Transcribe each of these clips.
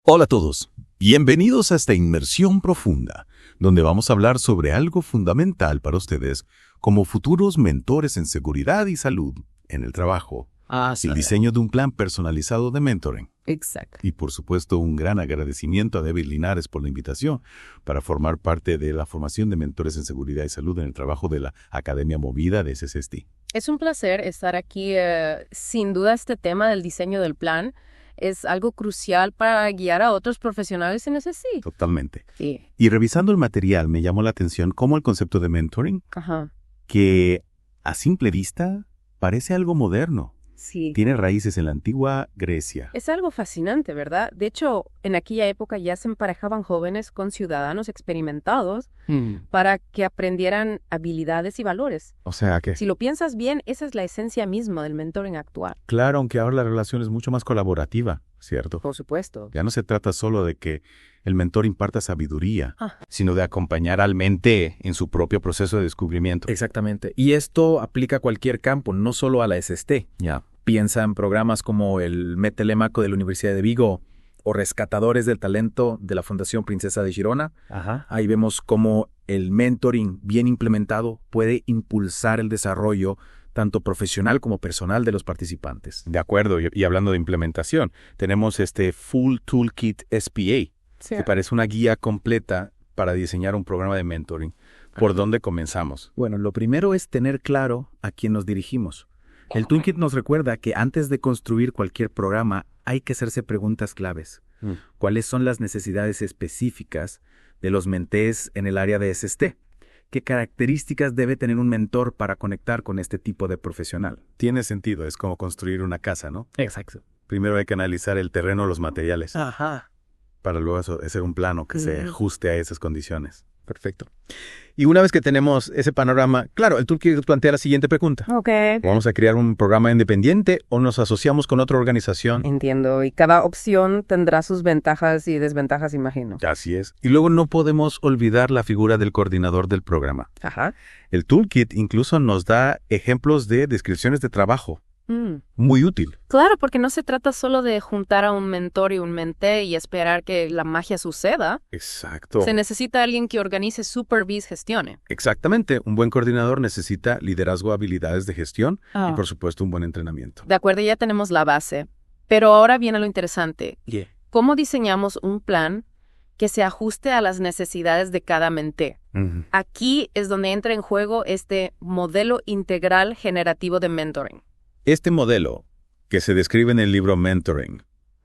Hola a todos, bienvenidos a esta inmersión profunda, donde vamos a hablar sobre algo fundamental para ustedes como futuros mentores en seguridad y salud en el trabajo, el diseño de un plan personalizado de mentoring. Exacto. Y por supuesto un gran agradecimiento a David Linares por la invitación para formar parte de la formación de mentores en seguridad y salud en el trabajo de la Academia Movida de SST. Es un placer estar aquí. Sin duda este tema del diseño del plan es algo crucial para guiar a otros profesionales en ese sí. Totalmente. Sí. Y revisando el material me llamó la atención cómo el concepto de mentoring, Ajá. que a simple vista parece algo moderno, Sí. tiene raíces en la antigua Grecia. Es algo fascinante, ¿verdad? De hecho, en aquella época ya se emparejaban jóvenes con ciudadanos experimentados para que aprendieran habilidades y valores. O sea que, Si lo piensas bien, esa es la esencia misma del mentoring actual. claro, aunque ahora la relación es mucho más colaborativa, ¿cierto? Por supuesto. Ya no se trata solo de que el mentor imparta sabiduría, Ah. sino de acompañar al mente en su propio proceso de descubrimiento. Exactamente. Y esto aplica a cualquier campo, no solo a la SST. Ya. Piensa en programas como el Metelemaco de la Universidad de Vigo o Rescatadores del Talento de la Fundación Princesa de Girona. Ajá. Ahí vemos cómo el mentoring bien implementado puede impulsar el desarrollo tanto profesional como personal de los participantes. De acuerdo, y hablando de implementación, tenemos este Full Toolkit SPA, Sí. que parece una guía completa para diseñar un programa de mentoring. ¿Por dónde comenzamos? Bueno, lo primero es tener claro a quién nos dirigimos. El Toolkit nos recuerda que antes de construir cualquier programa hay que hacerse preguntas claves. ¿Cuáles son las necesidades específicas de los mentees en el área de SST? ¿Qué características debe tener un mentor para conectar con este tipo de profesional? Tiene sentido, es como construir una casa, ¿no? Exacto. Primero hay que analizar el terreno, los materiales, Ajá. para luego hacer un plano que se ajuste a esas condiciones. Perfecto. Y una vez que tenemos ese panorama, claro, el Toolkit plantea la siguiente pregunta. Ok. ¿Vamos a crear un programa independiente o nos asociamos con otra organización? Entiendo. Y cada opción tendrá sus ventajas y desventajas, imagino. Así es. Y luego no podemos olvidar la figura del coordinador del programa. Ajá. El Toolkit incluso nos da ejemplos de descripciones de trabajo. Muy útil. Claro, porque no se trata solo de juntar a un mentor y un mentee y esperar que la magia suceda. Exacto. Se necesita alguien que organice, supervise, gestione. Exactamente. Un buen coordinador necesita liderazgo, habilidades de gestión y, por supuesto, un buen entrenamiento. De acuerdo, ya tenemos la base. Pero ahora viene lo interesante. Yeah. ¿Cómo diseñamos un plan que se ajuste a las necesidades de cada mentee? Ujú. Aquí es donde entra en juego este modelo integral generativo de mentoring. Este modelo, que se describe en el libro Mentoring,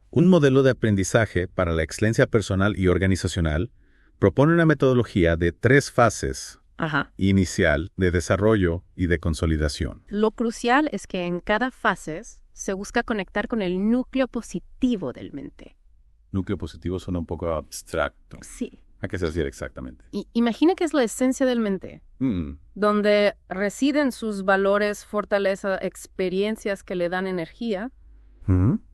un modelo de aprendizaje para la excelencia personal y organizacional, propone una metodología de 3 fases: Ajá. inicial, de desarrollo y de consolidación. Lo crucial es que en cada fase se busca conectar con el núcleo positivo del mentee. Núcleo positivo suena un poco abstracto. Sí. ¿A qué se refiere exactamente? Imagina que es la esencia del mentee, donde residen sus valores, fortalezas, experiencias que le dan energía.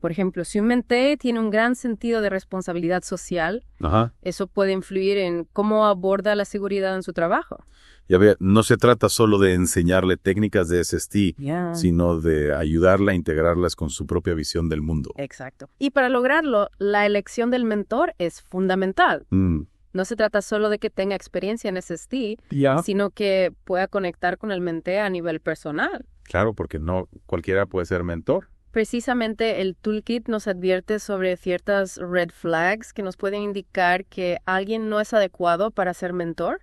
Por ejemplo, si un mentee tiene un gran sentido de responsabilidad social, Ajá. eso puede influir en cómo aborda la seguridad en su trabajo. Ya ve, no se trata solo de enseñarle técnicas de SST, Ya. sino de ayudarla a integrarlas con su propia visión del mundo. Exacto. Y para lograrlo, la elección del mentor es fundamental. No se trata solo de que tenga experiencia en SST, Ya. sino que pueda conectar con el mentee a nivel personal. Claro, porque no cualquiera puede ser mentor. Precisamente el toolkit nos advierte sobre ciertas red flags que nos pueden indicar que alguien no es adecuado para ser mentor.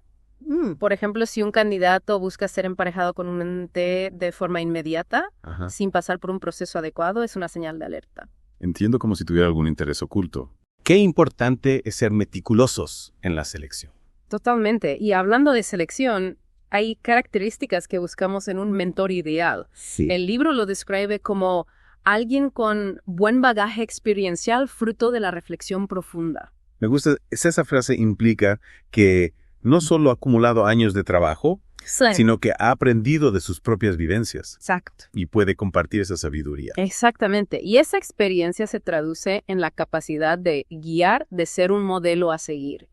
Por ejemplo, si un candidato busca ser emparejado con un mentee de forma inmediata, Ajá. sin pasar por un proceso adecuado, es una señal de alerta. Entiendo como si tuviera algún interés oculto. Qué importante es ser meticulosos en la selección. Totalmente. Y hablando de selección, hay características que buscamos en un mentor ideal. Sí. El libro lo describe como alguien con buen bagaje experiencial fruto de la reflexión profunda. Me gusta, esa frase implica que no solo ha acumulado años de trabajo, sino que ha aprendido de sus propias vivencias Exacto. y puede compartir esa sabiduría. Exactamente. Y esa experiencia se traduce en la capacidad de guiar, de ser un modelo a seguir.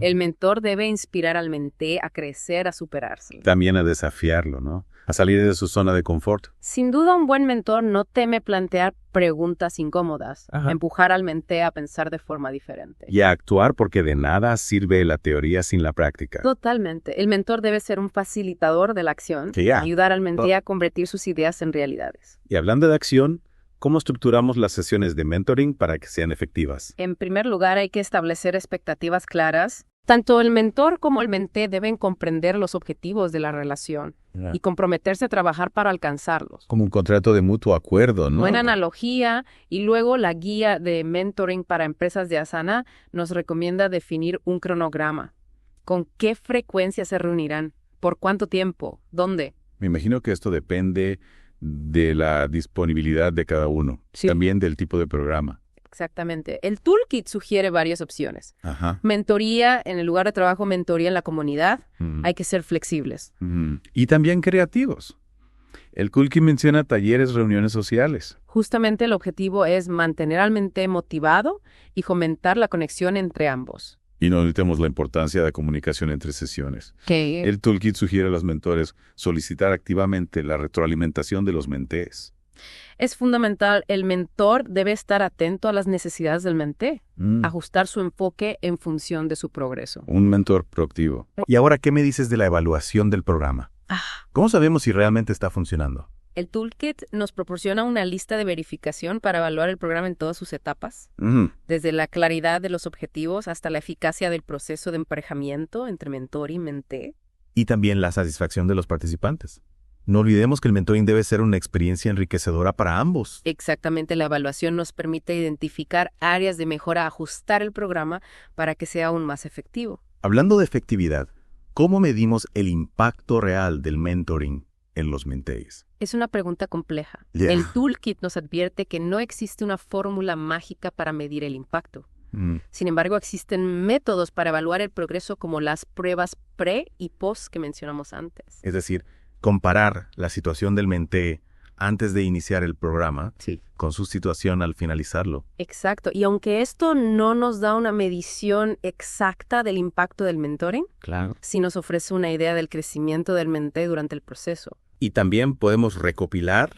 El mentor debe inspirar al mentee a crecer, a superarse. También a desafiarlo, ¿no? A salir de su zona de confort. Sin duda, un buen mentor no teme plantear preguntas incómodas, empujar al menté a pensar de forma diferente. Y a actuar, porque de nada sirve la teoría sin la práctica. Totalmente. El mentor debe ser un facilitador de la acción, ayudar al menté a convertir sus ideas en realidades. Y hablando de acción, ¿cómo estructuramos las sesiones de mentoring para que sean efectivas? En primer lugar, hay que establecer expectativas claras. Tanto el mentor como el menté deben comprender los objetivos de la relación y comprometerse a trabajar para alcanzarlos. Como un contrato de mutuo acuerdo, ¿no? Buena analogía. Y luego la guía de mentoring para empresas de Asana nos recomienda definir un cronograma. ¿Con qué frecuencia se reunirán? ¿Por cuánto tiempo? ¿Dónde? Me imagino que esto depende de la disponibilidad de cada uno. Sí. También del tipo de programa. Exactamente. El toolkit sugiere varias opciones. Mentoría en el lugar de trabajo, mentoría en la comunidad. Hay que ser flexibles. Y también creativos. El toolkit menciona talleres, reuniones sociales. Justamente el objetivo es mantener al menté motivado y fomentar la conexión entre ambos. Y no olvidemos la importancia de comunicación entre sesiones. Okay. El toolkit sugiere a los mentores solicitar activamente la retroalimentación de los mentés. Es fundamental. El mentor debe estar atento a las necesidades del menté, ajustar su enfoque en función de su progreso. Un mentor proactivo. Y ahora, ¿qué me dices de la evaluación del programa? ¿Cómo sabemos si realmente está funcionando? El toolkit nos proporciona una lista de verificación para evaluar el programa en todas sus etapas, desde la claridad de los objetivos hasta la eficacia del proceso de emparejamiento entre mentor y menté. Y también la satisfacción de los participantes. No olvidemos que el mentoring debe ser una experiencia enriquecedora para ambos. Exactamente, la evaluación nos permite identificar áreas de mejora, ajustar el programa para que sea aún más efectivo. Hablando de efectividad, ¿cómo medimos el impacto real del mentoring en los mentees? Es una pregunta compleja. El toolkit nos advierte que no existe una fórmula mágica para medir el impacto. Sin embargo, existen métodos para evaluar el progreso, como las pruebas pre y post que mencionamos antes. Es decir, comparar la situación del menté antes de iniciar el programa con su situación al finalizarlo. Exacto. Y aunque esto no nos da una medición exacta del impacto del mentoring, sí nos ofrece una idea del crecimiento del menté durante el proceso. Y también podemos recopilar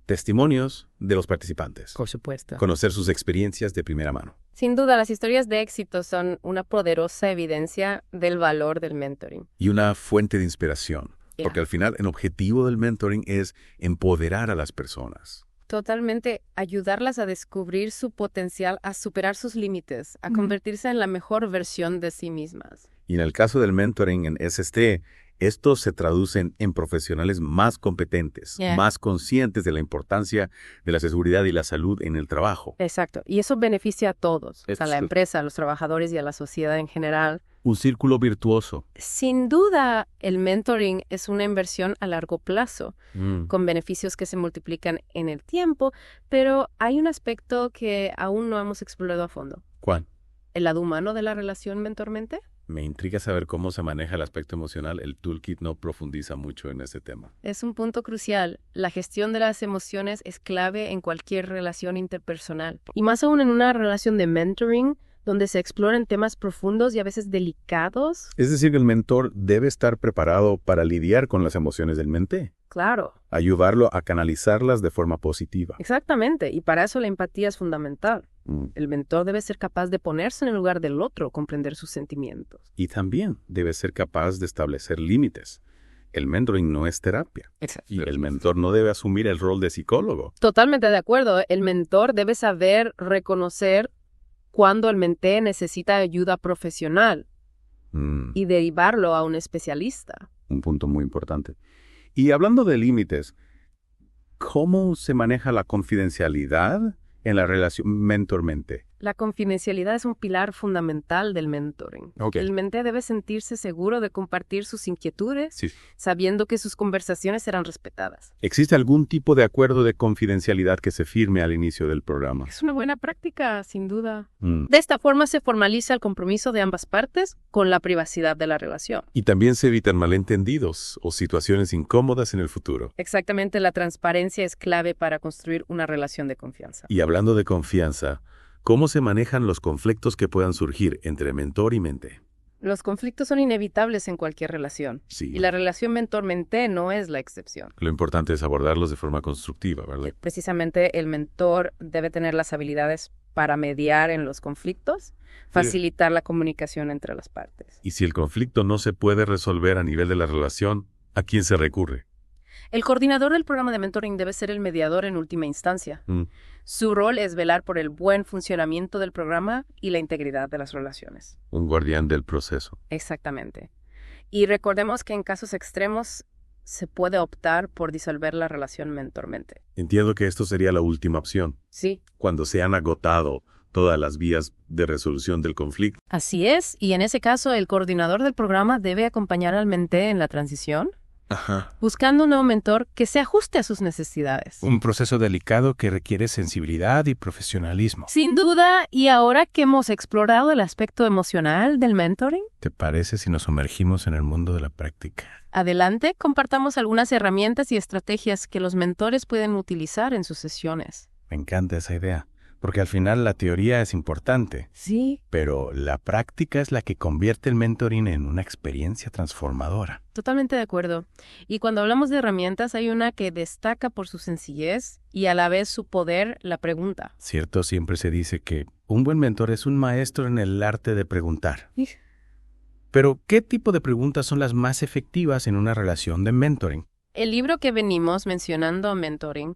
testimonios de los participantes. Por supuesto. Conocer sus experiencias de primera mano. Sin duda, las historias de éxito son una poderosa evidencia del valor del mentoring. Y una fuente de inspiración. Porque al final el objetivo del mentoring es empoderar a las personas. Totalmente, ayudarlas a descubrir su potencial, a superar sus límites, a convertirse en la mejor versión de sí mismas. Y en el caso del mentoring en SST, estos se traducen en profesionales más competentes, más conscientes de la importancia de la seguridad y la salud en el trabajo. Exacto, y eso beneficia a todos, a la empresa, a los trabajadores y a la sociedad en general. Un círculo virtuoso. Sin duda, el mentoring es una inversión a largo plazo, con beneficios que se multiplican en el tiempo, pero hay un aspecto que aún no hemos explorado a fondo. ¿Cuál? ¿El lado humano de la relación mentor-mente? Me intriga saber cómo se maneja el aspecto emocional. El toolkit no profundiza mucho en ese tema. Es un punto crucial. La gestión de las emociones es clave en cualquier relación interpersonal. Y más aún en una relación de mentoring, donde se exploran temas profundos y a veces delicados. Es decir, que el mentor debe estar preparado para lidiar con las emociones del menté. Claro. Ayudarlo a canalizarlas de forma positiva. Exactamente, y para eso la empatía es fundamental. El mentor debe ser capaz de ponerse en el lugar del otro, comprender sus sentimientos. Y también debe ser capaz de establecer límites. El mentoring no es terapia. Exacto. Y el mentor no debe asumir el rol de psicólogo. Totalmente de acuerdo. El mentor debe saber reconocer cuando el menté necesita ayuda profesional y derivarlo a un especialista. Un punto muy importante. Y hablando de límites, ¿cómo se maneja la confidencialidad en la relación mentor-menté? La confidencialidad es un pilar fundamental del mentoring. El menté debe sentirse seguro de compartir sus inquietudes, sabiendo que sus conversaciones serán respetadas. ¿Existe algún tipo de acuerdo de confidencialidad que se firme al inicio del programa? Es una buena práctica, sin duda. De esta forma se formaliza el compromiso de ambas partes con la privacidad de la relación. Y también se evitan malentendidos o situaciones incómodas en el futuro. Exactamente, la transparencia es clave para construir una relación de confianza. Y hablando de confianza, ¿cómo se manejan los conflictos que puedan surgir entre mentor y menté? Los conflictos son inevitables en cualquier relación. Sí. Y la relación mentor-menté no es la excepción. Lo importante es abordarlos de forma constructiva, ¿verdad? Precisamente el mentor debe tener las habilidades para mediar en los conflictos, facilitar la comunicación entre las partes. Y si el conflicto no se puede resolver a nivel de la relación, ¿a quién se recurre? El coordinador del programa de mentoring debe ser el mediador en última instancia. Su rol es velar por el buen funcionamiento del programa y la integridad de las relaciones. Un guardián del proceso. Exactamente. Y recordemos que en casos extremos se puede optar por disolver la relación mentor-mente. Entiendo que esto sería la última opción. Sí. Cuando se han agotado todas las vías de resolución del conflicto. Así es, y en ese caso el coordinador del programa debe acompañar al menté en la transición, buscando un nuevo mentor que se ajuste a sus necesidades. Un proceso delicado que requiere sensibilidad y profesionalismo. Sin duda, y ahora que hemos explorado el aspecto emocional del mentoring, ¿Te parece si nos sumergimos en el mundo de la práctica? adelante, compartamos algunas herramientas y estrategias que los mentores pueden utilizar en sus sesiones. Me encanta esa idea, porque al final la teoría es importante, Sí, pero la práctica es la que convierte el mentoring en una experiencia transformadora. totalmente de acuerdo. Y cuando hablamos de herramientas, hay una que destaca por su sencillez y a la vez su poder, la pregunta. Cierto, siempre se dice que un buen mentor es un maestro en el arte de preguntar. Pero, ¿qué tipo de preguntas son las más efectivas en una relación de mentoring? El libro que venimos mencionando, Mentoring,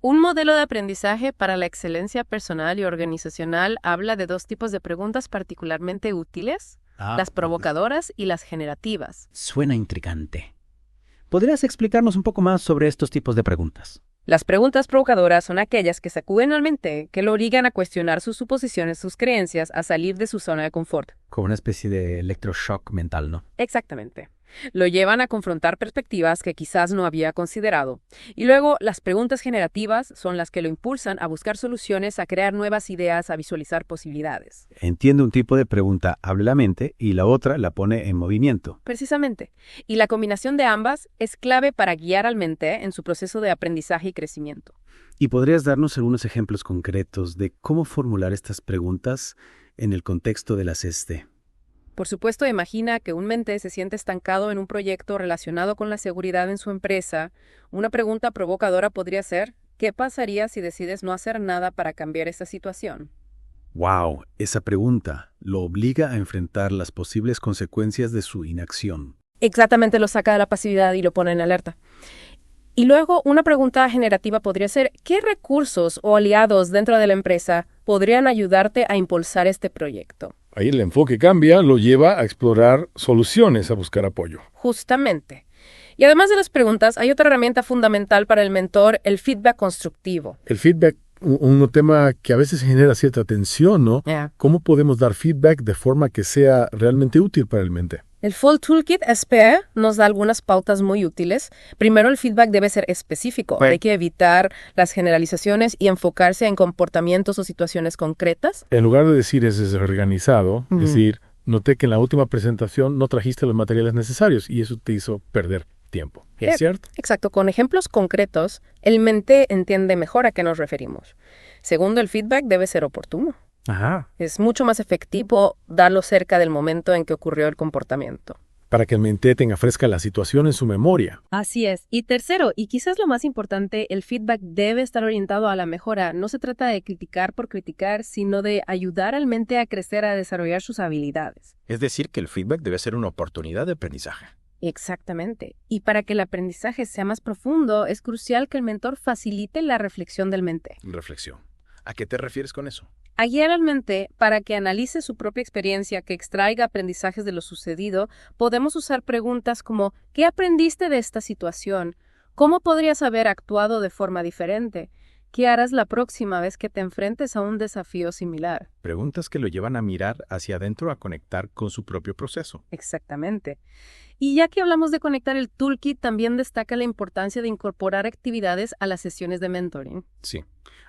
un modelo de aprendizaje para la excelencia personal y organizacional, habla de dos tipos de preguntas particularmente útiles, las provocadoras y las generativas. Suena intrigante. ¿Podrías explicarnos un poco más sobre estos tipos de preguntas? Las preguntas provocadoras son aquellas que sacuden al menté, que lo obligan a cuestionar sus suposiciones, sus creencias, a salir de su zona de confort. Como una especie de electroshock mental, ¿no? Exactamente. Lo llevan a confrontar perspectivas que quizás no había considerado. Y luego, las preguntas generativas son las que lo impulsan a buscar soluciones, a crear nuevas ideas, a visualizar posibilidades. Entiende un tipo de pregunta, abre la mente, y la otra la pone en movimiento. Precisamente. Y la combinación de ambas es clave para guiar al menté en su proceso de aprendizaje y crecimiento. ¿Y podrías darnos algunos ejemplos concretos de cómo formular estas preguntas en el contexto de las ST? Por supuesto, imagina que un menté se siente estancado en un proyecto relacionado con la seguridad en su empresa. Una pregunta provocadora podría ser, ¿qué pasaría si decides no hacer nada para cambiar esta situación? ¡Wow! Esa pregunta lo obliga a enfrentar las posibles consecuencias de su inacción. Exactamente, lo saca de la pasividad y lo pone en alerta. Y luego, una pregunta generativa podría ser, ¿qué recursos o aliados dentro de la empresa podrían ayudarte a impulsar este proyecto? Ahí el enfoque cambia, lo lleva a explorar soluciones, a buscar apoyo. Justamente. Y además de las preguntas, hay otra herramienta fundamental para el mentor, el feedback constructivo. El feedback, un tema que a veces genera cierta tensión, ¿no? ¿Cómo podemos dar feedback de forma que sea realmente útil para el menté? El Full Toolkit SPE nos da algunas pautas muy útiles. Primero, el feedback debe ser específico. Hay que evitar las generalizaciones y enfocarse en comportamientos o situaciones concretas. En lugar de decir es desorganizado, decir, noté que en la última presentación no trajiste los materiales necesarios y eso te hizo perder tiempo. ¿Es cierto? Exacto. Con ejemplos concretos, el menté entiende mejor a qué nos referimos. Segundo, el feedback debe ser oportuno. Ajá. Es mucho más efectivo darlo cerca del momento en que ocurrió el comportamiento. Para que el menté tenga fresca la situación en su memoria. Así es. Y tercero, y quizás lo más importante, el feedback debe estar orientado a la mejora. No se trata de criticar por criticar, sino de ayudar al menté a crecer, a desarrollar sus habilidades. Es decir, que el feedback debe ser una oportunidad de aprendizaje. Exactamente. Y para que el aprendizaje sea más profundo, es crucial que el mentor facilite la reflexión del menté. Reflexión. ¿A qué te refieres con eso? A guiar al menté para que analice su propia experiencia, que extraiga aprendizajes de lo sucedido, podemos usar preguntas como ¿qué aprendiste de esta situación? ¿Cómo podrías haber actuado de forma diferente? ¿Qué harás la próxima vez que te enfrentes a un desafío similar? Preguntas que lo llevan a mirar hacia adentro, a conectar con su propio proceso. Exactamente. Y ya que hablamos de conectar, el toolkit también destaca la importancia de incorporar actividades a las sesiones de mentoring. Sí.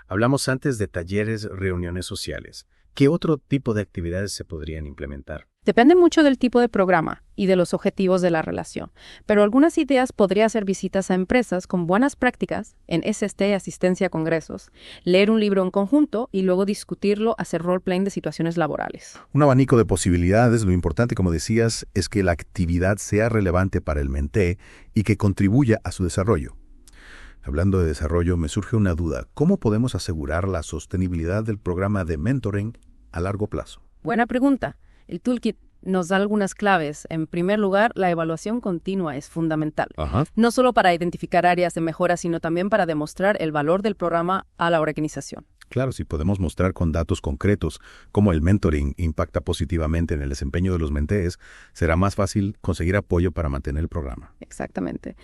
Hablamos antes de talleres, reuniones sociales. ¿Qué otro tipo de actividades se podrían implementar? Depende mucho del tipo de programa y de los objetivos de la relación, pero algunas ideas podrían ser visitas a empresas con buenas prácticas en SST, asistencia a congresos, leer un libro en conjunto y luego discutirlo, hacer role-playing de situaciones laborales. Un abanico de posibilidades. Lo importante, como decías, es que la actividad sea relevante para el mentee y que contribuya a su desarrollo. Hablando de desarrollo, me surge una duda. ¿Cómo podemos asegurar la sostenibilidad del programa de mentoring a largo plazo? Buena pregunta. El toolkit nos da algunas claves. En primer lugar, la evaluación continua es fundamental. No solo para identificar áreas de mejora, sino también para demostrar el valor del programa a la organización. Claro, si podemos mostrar con datos concretos cómo el mentoring impacta positivamente en el desempeño de los mentees, será más fácil conseguir apoyo para mantener el programa. Exactamente.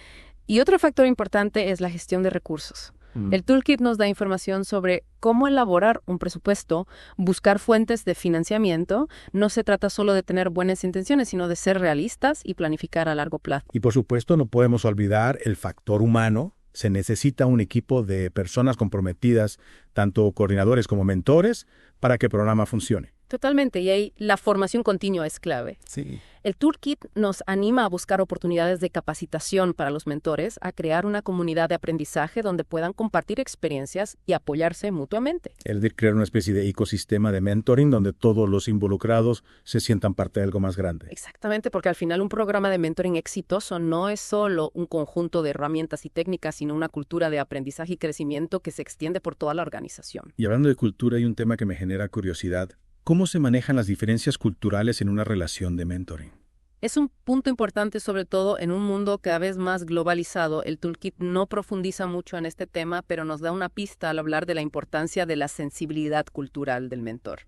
Y otro factor importante es la gestión de recursos. El toolkit nos da información sobre cómo elaborar un presupuesto, buscar fuentes de financiamiento. No se trata solo de tener buenas intenciones, sino de ser realistas y planificar a largo plazo. Y por supuesto no podemos olvidar el factor humano. Se necesita un equipo de personas comprometidas, tanto coordinadores como mentores, para que el programa funcione. Totalmente, y ahí la formación continua es clave. Sí. El toolkit nos anima a buscar oportunidades de capacitación para los mentores, a crear una comunidad de aprendizaje donde puedan compartir experiencias y apoyarse mutuamente. Es decir, crear una especie de ecosistema de mentoring donde todos los involucrados se sientan parte de algo más grande. Exactamente, porque al final un programa de mentoring exitoso no es solo un conjunto de herramientas y técnicas, sino una cultura de aprendizaje y crecimiento que se extiende por toda la organización. Y hablando de cultura, hay un tema que me genera curiosidad. ¿Cómo se manejan las diferencias culturales en una relación de mentoring? Es un punto importante, sobre todo en un mundo cada vez más globalizado. El toolkit no profundiza mucho en este tema, pero nos da una pista al hablar de la importancia de la sensibilidad cultural del mentor.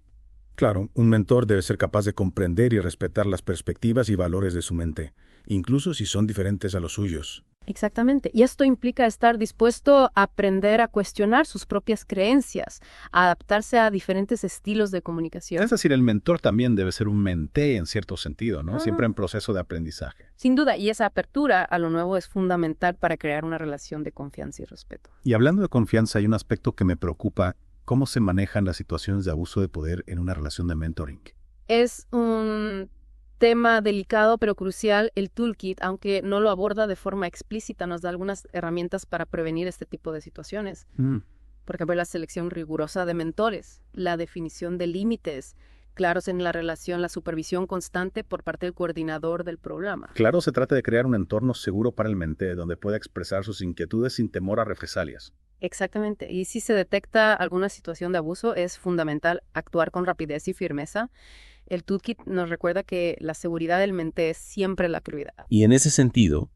Claro, un mentor debe ser capaz de comprender y respetar las perspectivas y valores de su mente, incluso si son diferentes a los suyos. Exactamente. Y esto implica estar dispuesto a aprender a cuestionar sus propias creencias, a adaptarse a diferentes estilos de comunicación. Es decir, el mentor también debe ser un mentee en cierto sentido, ¿no? Siempre en proceso de aprendizaje. Sin duda, y esa apertura a lo nuevo es fundamental para crear una relación de confianza y respeto. Y hablando de confianza, hay un aspecto que me preocupa: ¿cómo se manejan las situaciones de abuso de poder en una relación de mentoring? Es un tema delicado pero crucial. El toolkit, aunque no lo aborda de forma explícita, nos da algunas herramientas para prevenir este tipo de situaciones. Por ejemplo, la selección rigurosa de mentores, la definición de límites claros en la relación, la supervisión constante por parte del coordinador del programa. Claro, se trata de crear un entorno seguro para el mentee, donde pueda expresar sus inquietudes sin temor a represalias. Exactamente. Y si se detecta alguna situación de abuso, es fundamental actuar con rapidez y firmeza. El toolkit nos recuerda que la seguridad del mentee es siempre la prioridad. Y en ese sentido,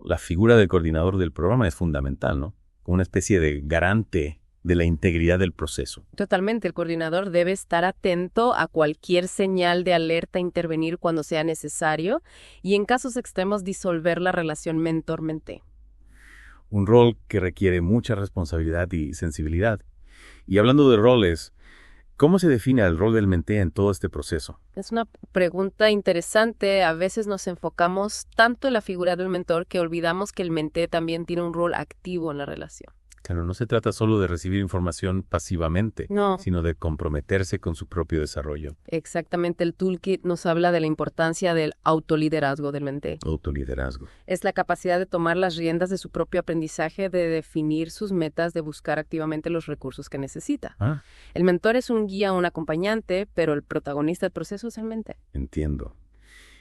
la figura del coordinador del programa es fundamental, ¿no? Como una especie de garante de la integridad del proceso. Totalmente. El coordinador debe estar atento a cualquier señal de alerta, intervenir cuando sea necesario y en casos extremos disolver la relación mentor-mentee. Un rol que requiere mucha responsabilidad y sensibilidad. Y hablando de roles, ¿cómo se define el rol del mentee en todo este proceso? Es una pregunta interesante. A veces nos enfocamos tanto en la figura del mentor que olvidamos que el mentee también tiene un rol activo en la relación. Claro, no se trata solo de recibir información pasivamente, sino de comprometerse con su propio desarrollo. Exactamente. El toolkit nos habla de la importancia del autoliderazgo del mentee. Autoliderazgo. Es la capacidad de tomar las riendas de su propio aprendizaje, de definir sus metas, de buscar activamente los recursos que necesita. El mentor es un guía, un acompañante, pero el protagonista del proceso es el mentee. Entiendo.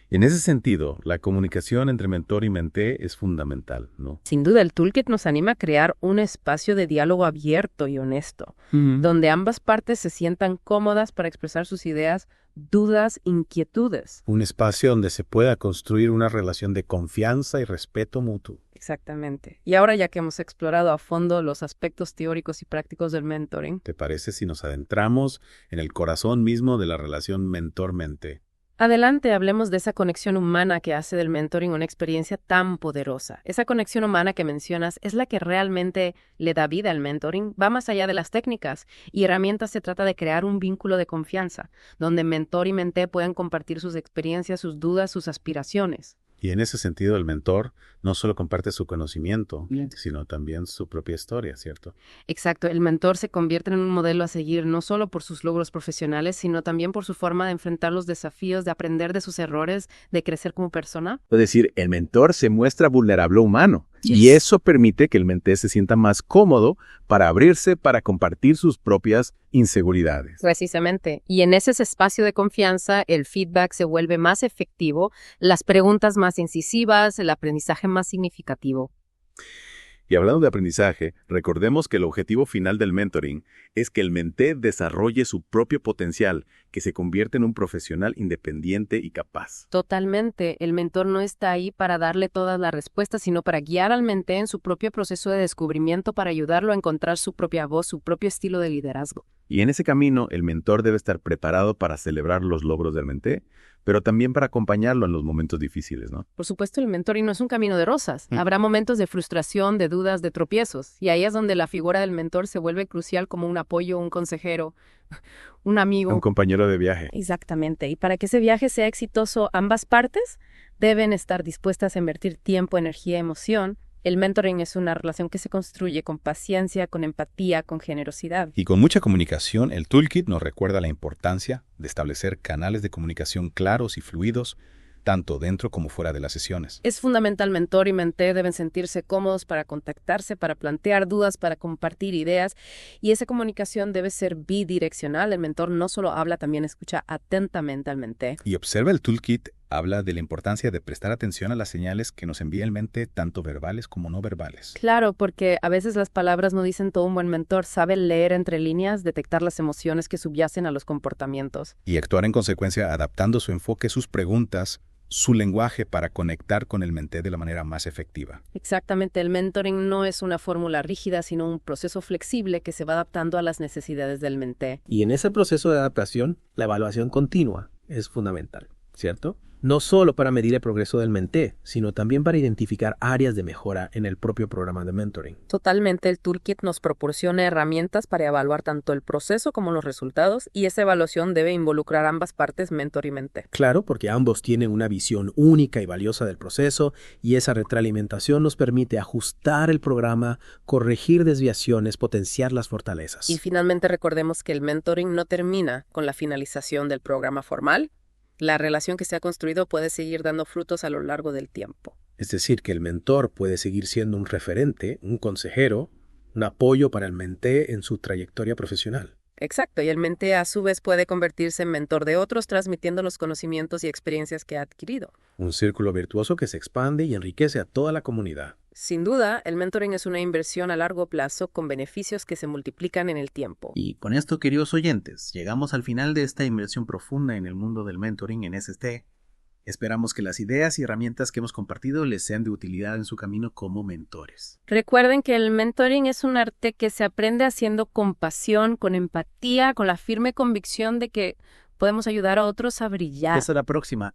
En ese sentido, la comunicación entre mentor y mentee es fundamental, ¿no? Sin duda, el toolkit nos anima a crear un espacio de diálogo abierto y honesto, donde ambas partes se sientan cómodas para expresar sus ideas, dudas, inquietudes. Un espacio donde se pueda construir una relación de confianza y respeto mutuo. Exactamente. Y ahora, ya que hemos explorado a fondo los aspectos teóricos y prácticos del mentoring, ¿te parece si nos adentramos en el corazón mismo de la relación mentor-mentee? Adelante, hablemos de esa conexión humana que hace del mentoring una experiencia tan poderosa. Esa conexión humana que mencionas es la que realmente le da vida al mentoring. Va más allá de las técnicas y herramientas. Se trata de crear un vínculo de confianza, donde mentor y mentee puedan compartir sus experiencias, sus dudas, sus aspiraciones. Y en ese sentido, el mentor no solo comparte su conocimiento, sino también su propia historia, ¿cierto? Exacto, el mentor se convierte en un modelo a seguir no solo por sus logros profesionales, sino también por su forma de enfrentar los desafíos, de aprender de sus errores, de crecer como persona. Es decir, el mentor se muestra vulnerable humano. Y eso permite que el menté se sienta más cómodo para abrirse, para compartir sus propias inseguridades. Precisamente. Y en ese espacio de confianza, el feedback se vuelve más efectivo, las preguntas más incisivas, el aprendizaje más significativo. Y hablando de aprendizaje, recordemos que el objetivo final del mentoring es que el menté desarrolle su propio potencial, que se convierta en un profesional independiente y capaz. Totalmente. El mentor no está ahí para darle todas las respuestas, sino para guiar al menté en su propio proceso de descubrimiento, para ayudarlo a encontrar su propia voz, su propio estilo de liderazgo. Y en ese camino, el mentor debe estar preparado para celebrar los logros del menté, pero también para acompañarlo en los momentos difíciles, ¿no? Por supuesto, el mentoring no es un camino de rosas. Habrá momentos de frustración, de dudas, de tropiezos. Y ahí es donde la figura del mentor se vuelve crucial como un apoyo, un consejero, un amigo. Un compañero de viaje. Exactamente. Y para que ese viaje sea exitoso, ambas partes deben estar dispuestas a invertir tiempo, energía, emoción. El mentoring es una relación que se construye con paciencia, con empatía, con generosidad. Y con mucha comunicación, el Toolkit nos recuerda la importancia de establecer canales de comunicación claros y fluidos, tanto dentro como fuera de las sesiones. Es fundamental, mentor y menté deben sentirse cómodos para contactarse, para plantear dudas, para compartir ideas. Y esa comunicación debe ser bidireccional. El mentor no solo habla, también escucha atentamente al menté. Y observa el Toolkit habla de la importancia de prestar atención a las señales que nos envía el menté, tanto verbales como no verbales. Claro, porque a veces las palabras no dicen todo. Un buen mentor sabe leer entre líneas, detectar las emociones que subyacen a los comportamientos. Y actuar en consecuencia adaptando su enfoque, sus preguntas, su lenguaje para conectar con el menté de la manera más efectiva. Exactamente, el mentoring no es una fórmula rígida, sino un proceso flexible que se va adaptando a las necesidades del menté. Y en ese proceso de adaptación, la evaluación continua es fundamental, ¿cierto? No solo para medir el progreso del menté, sino también para identificar áreas de mejora en el propio programa de mentoring. Totalmente, el Toolkit nos proporciona herramientas para evaluar tanto el proceso como los resultados, y esa evaluación debe involucrar ambas partes, mentor y menté. Claro, porque ambos tienen una visión única y valiosa del proceso, y esa retroalimentación nos permite ajustar el programa, corregir desviaciones, potenciar las fortalezas. Y finalmente recordemos que el mentoring no termina con la finalización del programa formal. La relación que se ha construido puede seguir dando frutos a lo largo del tiempo. Es decir, que el mentor puede seguir siendo un referente, un consejero, un apoyo para el menté en su trayectoria profesional. Exacto, y el menté a su vez puede convertirse en mentor de otros, transmitiendo los conocimientos y experiencias que ha adquirido. Un círculo virtuoso que se expande y enriquece a toda la comunidad. Sin duda, el mentoring es una inversión a largo plazo con beneficios que se multiplican en el tiempo. Y con esto, queridos oyentes, llegamos al final de esta inmersión profunda en el mundo del mentoring en SST. Esperamos que las ideas y herramientas que hemos compartido les sean de utilidad en su camino como mentores. Recuerden que el mentoring es un arte que se aprende haciendo con pasión, con empatía, con la firme convicción de que podemos ayudar a otros a brillar. Hasta la próxima.